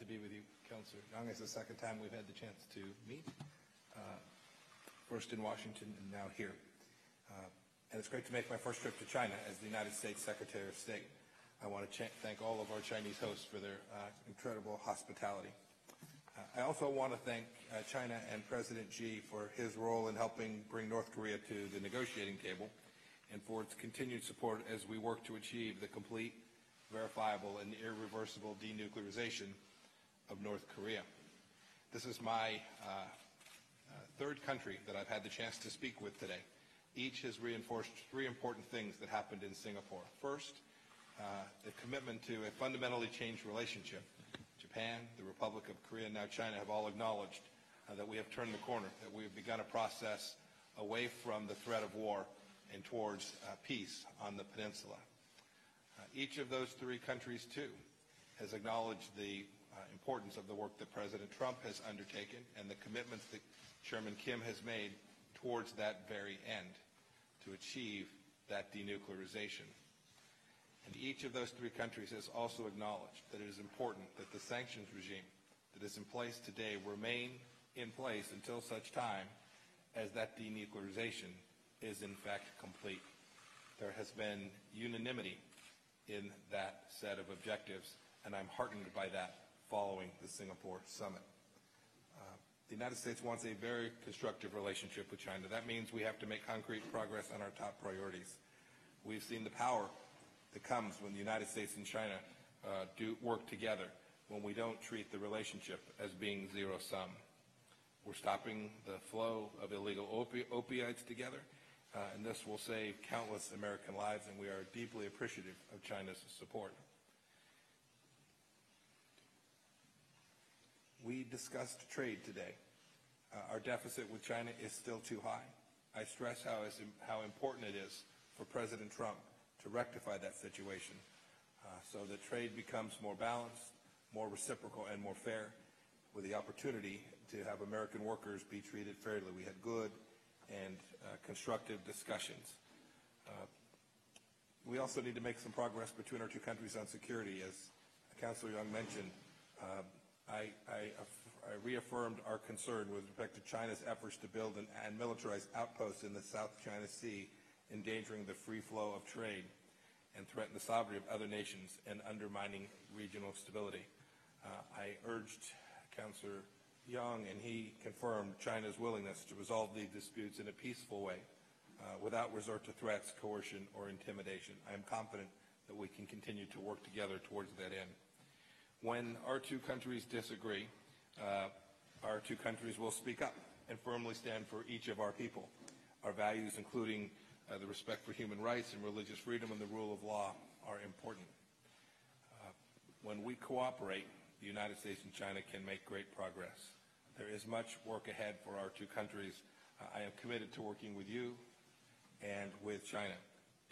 be with you, Councillor Young. It's the second time we've had the chance to meet, first in Washington and now here. And it's great to make my first trip to China as the United States Secretary of State. I want to thank all of our Chinese hosts for their incredible hospitality. I also want to thank China and President Xi for his role in helping bring North Korea to the negotiating table and for its continued support as we work to achieve the complete, verifiable, and irreversible denuclearization of North Korea. This is my third country that I've had the chance to speak with today. Each has reinforced three important things that happened in Singapore. First, the commitment to a fundamentally changed relationship. Japan, the Republic of Korea, and now China have all acknowledged that we have turned the corner, that we have begun a process away from the threat of war and towards peace on the peninsula. Each of those three countries, too, has acknowledged the importance of the work that President Trump has undertaken and the commitments that Chairman Kim has made towards that very end, to achieve that denuclearization. And each of those three countries has also acknowledged that it is important that the sanctions regime that is in place today remain in place until such time as that denuclearization is in fact complete. There has been unanimity in that set of objectives, and I'm heartened by that following the Singapore summit. The United States wants a very constructive relationship with China. That means we have to make concrete progress on our top priorities. We've seen the power that comes when the United States and China do work together, when we don't treat the relationship as being zero-sum. We're stopping the flow of illegal opioids together, and this will save countless American lives, and we are deeply appreciative of China's support. We discussed trade today. Our deficit with China is still too high. I stress how important it is for President Trump to rectify that situation so that trade becomes more balanced, more reciprocal, and more fair, with the opportunity to have American workers be treated fairly. We had good and constructive discussions. We also need to make some progress between our two countries on security. As Councillor Young mentioned, I reaffirmed our concern with respect to China's efforts to build and militarize outposts in the South China Sea, endangering the free flow of trade and threaten the sovereignty of other nations and undermining regional stability. I urged Councillor Young, and he confirmed China's willingness to resolve these disputes in a peaceful way, without resort to threats, coercion, or intimidation. I am confident that we can continue to work together towards that end. When our two countries disagree, our two countries will speak up and firmly stand for each of our people. Our values, including the respect for human rights and religious freedom and the rule of law, are important. When we cooperate, the United States and China can make great progress. There is much work ahead for our two countries. I am committed to working with you and with China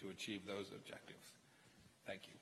to achieve those objectives. Thank you.